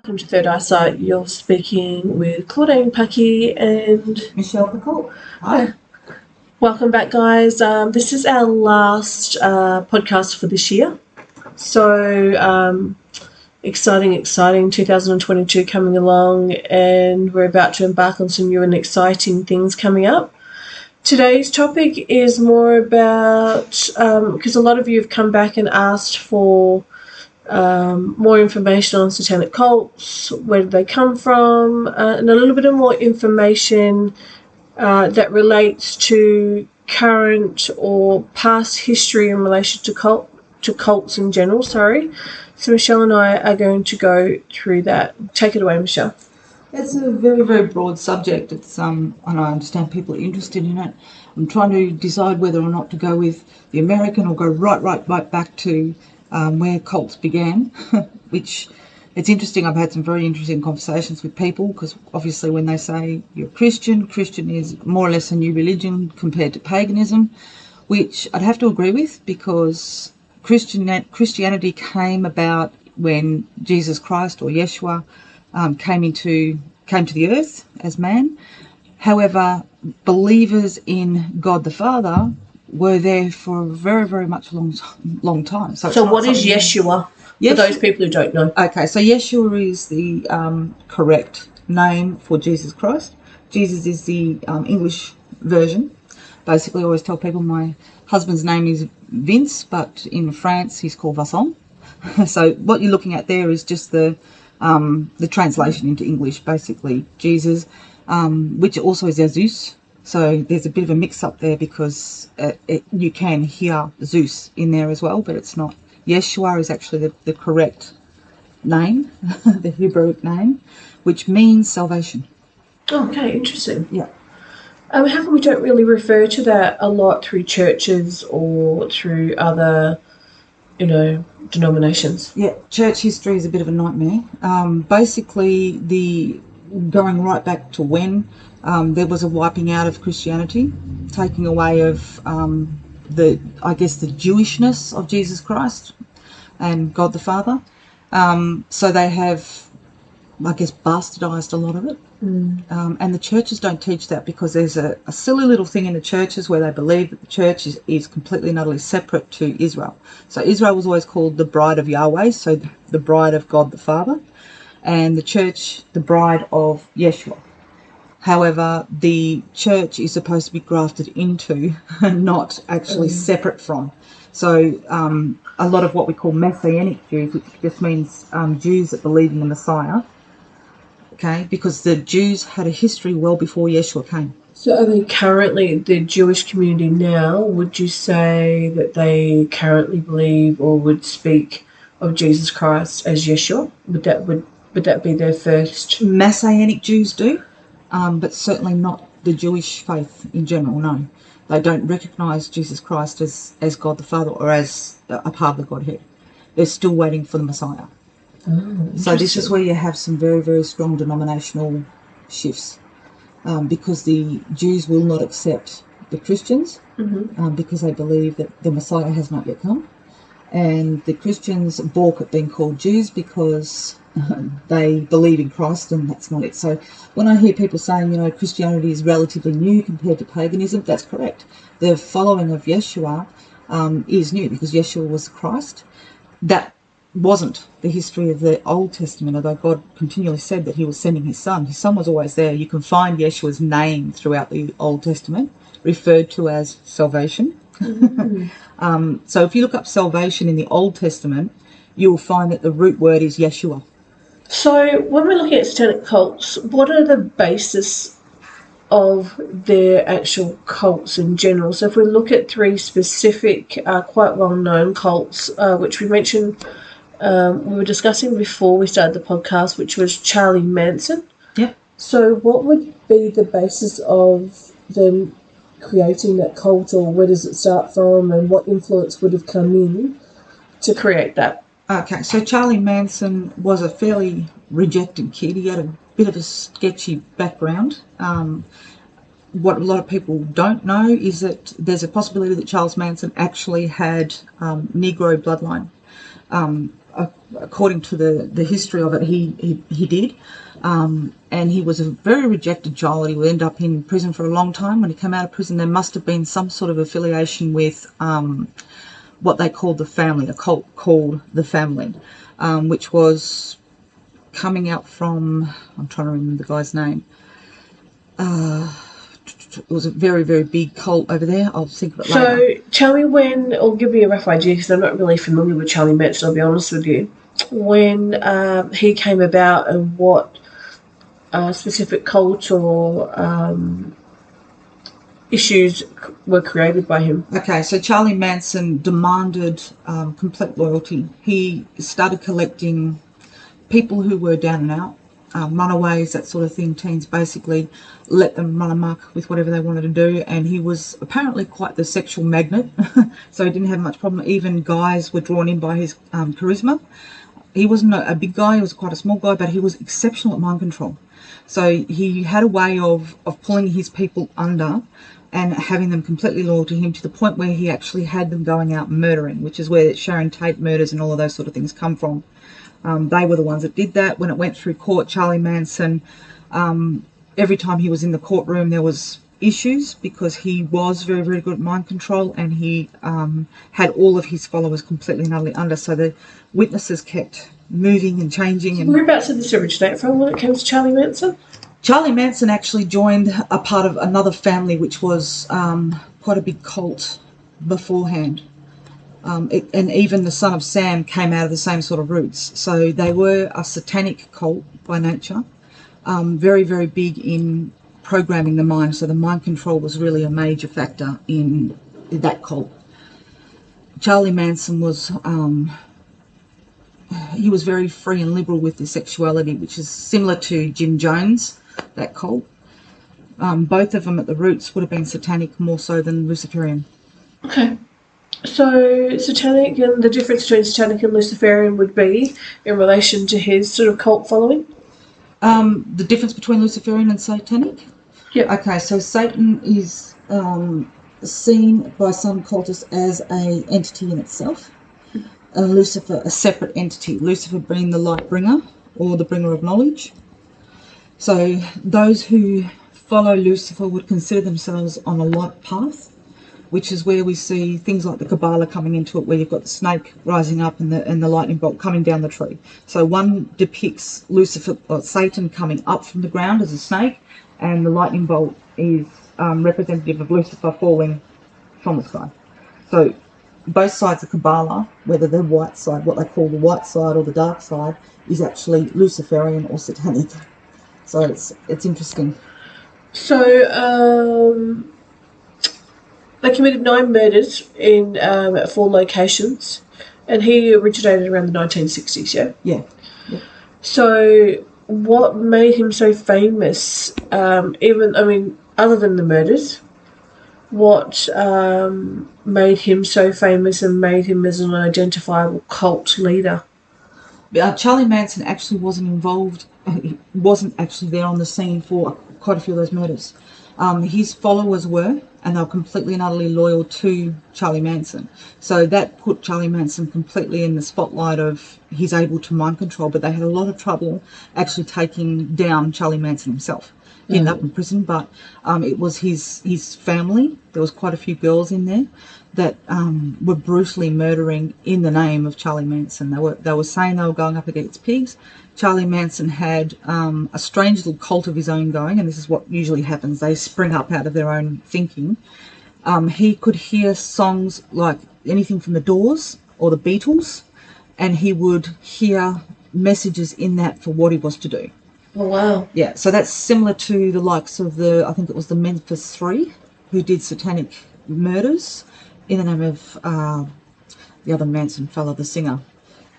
Welcome to Third Eyesight. You're speaking with Claudine Packy and Michelle Occult. Hi. Welcome back, guys. This is our last podcast for this year. So exciting 2022 coming along, and we're about to embark on some new and exciting things coming up. Today's topic is more about, because a lot of you have come back and asked for more information on satanic cults, where do they come from, and a little bit of more information that relates to current or past history in relation to cults in general. So Michelle and I are going to go through that. Take it away, Michelle. It's a very, very broad subject. It's and I understand people are interested in it. I'm trying to decide whether or not to go with the American or go right back to where cults began, which it's interesting. I've had some very interesting conversations with people, because obviously when they say you're Christian is more or less a new religion compared to paganism, which I'd have to agree with, because Christianity came about when Jesus Christ, or Yeshua, came to the earth as man. However, believers in God the Father were there for a very, very much long time. So what is Yeshua? For those people who don't know. Okay, so Yeshua is the correct name for Jesus Christ. Jesus is the English version. Basically, I always tell people my husband's name is Vince, but in France he's called Vincent. So what you're looking at there is just the translation into English, basically Jesus, which also is Zeus. So there's a bit of a mix-up there, because you can hear Zeus in there as well, but it's not. Yeshua is actually the correct name, the Hebrew name, which means salvation. Okay, interesting. Yeah. How come we don't really refer to that a lot through churches or through other, denominations? Yeah, church history is a bit of a nightmare. Basically, going right back to when there was a wiping out of Christianity, taking away of the Jewishness of Jesus Christ and God the Father. So they have, bastardized a lot of it. And the churches don't teach that, because there's a silly little thing in the churches where they believe that the church is completely and utterly separate to Israel. So Israel was always called the bride of Yahweh, so the bride of God the Father, and the church the bride of Yeshua. However, the church is supposed to be grafted into, not actually separate from. So a lot of what we call Messianic Jews, which just means Jews that believe in the Messiah, okay, because the Jews had a history well before Yeshua came. So are they currently, the Jewish community now, would you say that they currently believe or would speak of Jesus Christ as Yeshua? Would that be their first? Messianic Jews do, but certainly not the Jewish faith in general, no. They don't recognise Jesus Christ as God the Father, or as a part of the Godhead. They're still waiting for the Messiah. So this is where you have some very, very strong denominational shifts, because the Jews will not accept the Christians, because they believe that the Messiah has not yet come. And the Christians balk at being called Jews because they believe in Christ, and that's not it. So when I hear people saying, Christianity is relatively new compared to paganism, that's correct. The following of Yeshua is new, because Yeshua was Christ. That wasn't the history of the Old Testament, although God continually said that he was sending his son. His son was always there. You can find Yeshua's name throughout the Old Testament, referred to as salvation. So if you look up salvation in the Old Testament, you'll find that the root word is Yeshua. So when we're looking at satanic cults, what are the basis of their actual cults in general? So if we look at three specific, quite well-known cults, which we mentioned, we were discussing before we started the podcast, which was Charlie Manson. Yeah. So what would be the basis of them creating that cult, or where does it start from, and what influence would have come in to create that? Okay, so Charlie Manson was a fairly rejected kid. He had a bit of a sketchy background. What a lot of people don't know is that there's a possibility that Charles Manson actually had Negro bloodline. according to the history of it, he did. And he was a very rejected child. He would end up in prison for a long time. When he came out of prison, there must have been some sort of affiliation with what they called the family, a cult called the family, which was coming out from, I'm trying to remember the guy's name. It was a very, very big cult over there. I'll think of it later. So tell me when, or give me a rough idea, because I'm not really familiar with Charlie Manson, I'll be honest with you, when he came about and what specific cult or issues were created by him. Okay, so Charlie Manson demanded complete loyalty. He started collecting people who were down and out, runaways, that sort of thing, teens, basically let them run amok with whatever they wanted to do. And he was apparently quite the sexual magnet, so he didn't have much problem. Even guys were drawn in by his charisma. He wasn't a big guy, he was quite a small guy, but he was exceptional at mind control. So he had a way of pulling his people under and having them completely loyal to him, to the point where he actually had them going out and murdering, which is where Sharon Tate murders and all of those sort of things come from. They were the ones that did that. When it went through court, Charlie Manson, every time he was in the courtroom, there was issues, because he was very, very good at mind control, and he had all of his followers completely and utterly under. So the witnesses kept moving and changing. And whereabouts did this originate from when it came to Charlie Manson? Charlie Manson actually joined a part of another family, which was quite a big cult beforehand. And even the son of Sam came out of the same sort of roots. So they were a satanic cult by nature, very, very big in programming the mind. So the mind control was really a major factor in that cult. Charlie Manson was, he was very free and liberal with his sexuality, which is similar to Jim Jones, that cult. Both of them at the roots would have been satanic more so than Luciferian. Okay. So satanic, and the difference between satanic and Luciferian would be in relation to his sort of cult following? The difference between Luciferian and satanic? Yeah. Okay, so Satan is seen by some cultists as an entity in itself, and Lucifer a separate entity, Lucifer being the light bringer or the bringer of knowledge. So those who follow Lucifer would consider themselves on a light path, which is where we see things like the Kabbalah coming into it, where you've got the snake rising up and the lightning bolt coming down the tree. So one depicts Lucifer or Satan coming up from the ground as a snake, and the lightning bolt is representative of Lucifer falling from the sky. So both sides of Kabbalah, whether the white side, what they call the white side, or the dark side, is actually Luciferian or satanic. So it's interesting. So they committed 9 murders in 4 locations, and he originated around the 1960s, yeah? Yeah. So what made him so famous, other than the murders, what made him so famous and made him as an identifiable cult leader? Charlie Manson actually wasn't involved. He wasn't actually there on the scene for quite a few of those murders. His followers were, and they were completely and utterly loyal to Charlie Manson. So that put Charlie Manson completely in the spotlight of he's able to mind control, but they had a lot of trouble actually taking down Charlie Manson himself. He ended up in prison, but it was his family. There was quite a few girls in there that were brutally murdering in the name of Charlie Manson. They were saying they were going up against pigs. Charlie Manson had a strange little cult of his own going, and this is what usually happens. They spring up out of their own thinking. He could hear songs like anything from the Doors or the Beatles, and he would hear messages in that for what he was to do. Oh, wow. Yeah, so that's similar to the likes of I think it was the Memphis Three, who did satanic murders in the name of the other Manson fellow, the singer.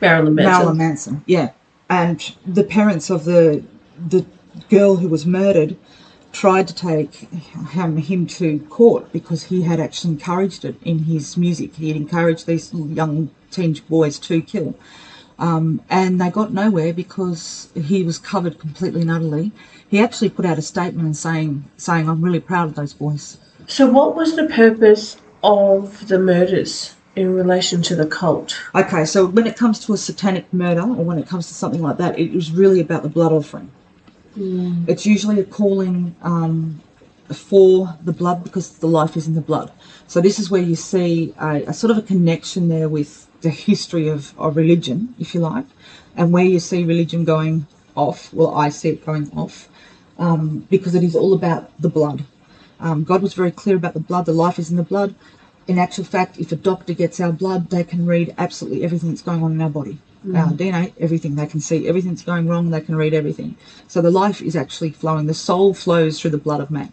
Marilyn Manson, yeah. And the parents of the girl who was murdered tried to take him to court because he had actually encouraged it in his music. He had encouraged these young teenage boys to kill. And they got nowhere because he was covered completely and utterly. He actually put out a statement saying, I'm really proud of those boys. So what was the purpose of the murders? in relation to the cult? Okay, so when it comes to a satanic murder, or when it comes to something like that, it is really about the blood offering. It's usually a calling for the blood, because the life is in the blood. So this is where you see a sort of a connection there with the history of religion, if you like, and where you see religion going off. Well, I see it going off because it is all about the blood. God was very clear about the blood. The life is in the blood. In actual fact, if a doctor gets our blood, they can read absolutely everything that's going on in our body. Our DNA, everything. They can see everything that's going wrong. They can read everything. So the life is actually flowing. The soul flows through the blood of man.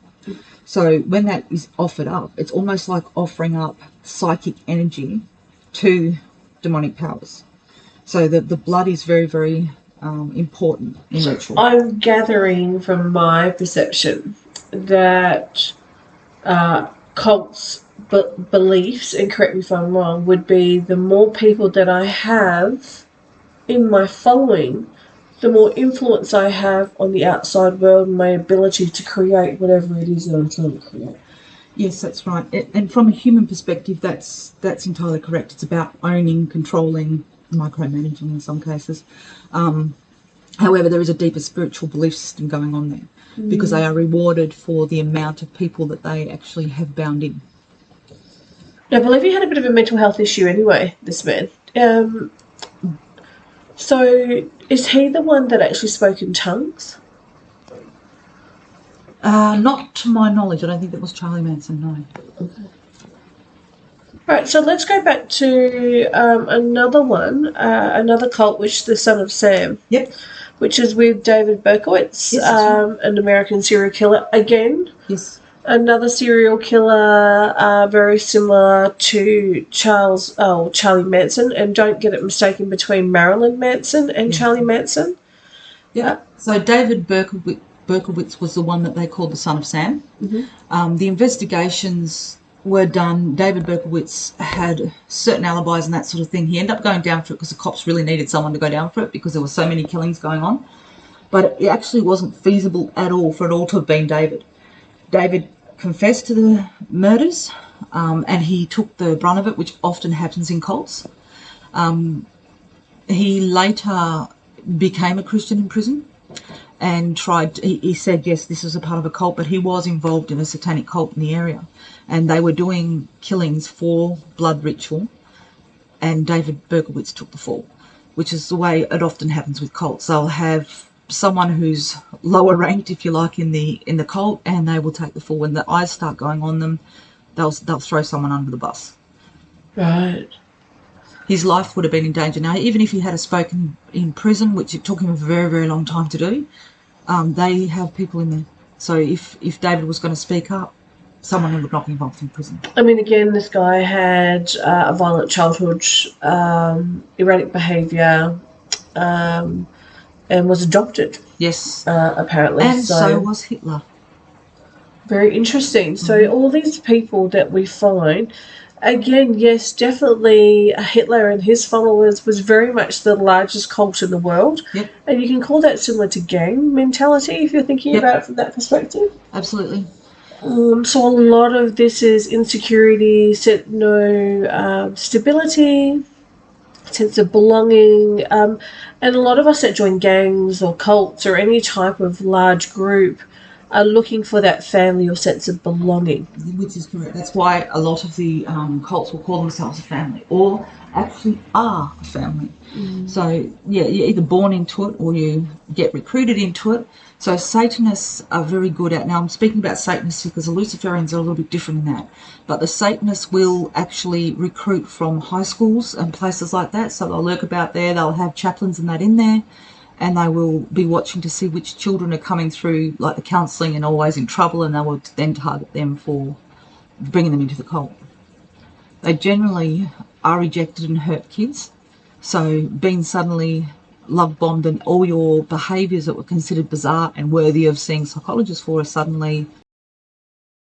So when that is offered up, it's almost like offering up psychic energy to demonic powers. So the blood is very, very important in ritual. I'm gathering from my perception that cults' beliefs, and correct me if I'm wrong, would be the more people that I have in my following, the more influence I have on the outside world and my ability to create whatever it is that I'm trying to create. Yes, that's right. And from a human perspective, that's entirely correct. It's about owning, controlling, micromanaging in some cases. However, there is a deeper spiritual belief system going on there because they are rewarded for the amount of people that they actually have bound in. Now, I believe he had a bit of a mental health issue anyway, this man. So, is he the one that actually spoke in tongues? Not to my knowledge. I don't think that was Charlie Manson, no. Okay. Right, so let's go back to another one, another cult, which is the Son of Sam. Yep. Which is with David Berkowitz, yes, right. An American serial killer. Again, yes. Another serial killer very similar to Charlie Manson. And don't get it mistaken between Marilyn Manson and Charlie Manson. Yeah. So David Berkowitz was the one that they called the Son of Sam. Mm-hmm. The investigations were done. David Berkowitz had certain alibis and that sort of thing. He ended up going down for it because the cops really needed someone to go down for it because there were so many killings going on. But it actually wasn't feasible at all for it all to have been David. David confessed to the murders and he took the brunt of it, which often happens in cults. He later became a Christian in prison and he said, yes, this was a part of a cult, but he was involved in a satanic cult in the area. And they were doing killings for blood ritual, and David Berkowitz took the fall, which is the way it often happens with cults. They'll have someone who's lower ranked, if you like, in the cult, and they will take the fall. When the eyes start going on them, they'll throw someone under the bus. Right. His life would have been in danger. Now, even if he had spoken in prison, which it took him a very, very long time to do, they have people in there. So if David was going to speak up, someone would not be involved in prison. I mean, again, this guy had a violent childhood, erratic behaviour, and was adopted. Yes. Apparently. And so was Hitler. Very interesting. So all these people that we find, again, yes, definitely Hitler and his followers was very much the largest cult in the world. Yep. And you can call that similar to gang mentality if you're thinking about it from that perspective. Absolutely. So a lot of this is insecurity, no stability, sense of belonging, and a lot of us that join gangs or cults or any type of large group are looking for that family or sense of belonging. Which is correct. That's why a lot of the cults will call themselves a family, or actually are a family. So, yeah, you're either born into it or you get recruited into it. So Satanists are very good at, now I'm speaking about Satanists because the Luciferians are a little bit different in that, but the Satanists will actually recruit from high schools and places like that. So they'll lurk about there, they'll have chaplains and that in there, and they will be watching to see which children are coming through, like the counselling and always in trouble, and they will then target them for bringing them into the cult. They generally are rejected and hurt kids. So being suddenly love bombed and all your behaviours that were considered bizarre and worthy of seeing psychologists for are suddenly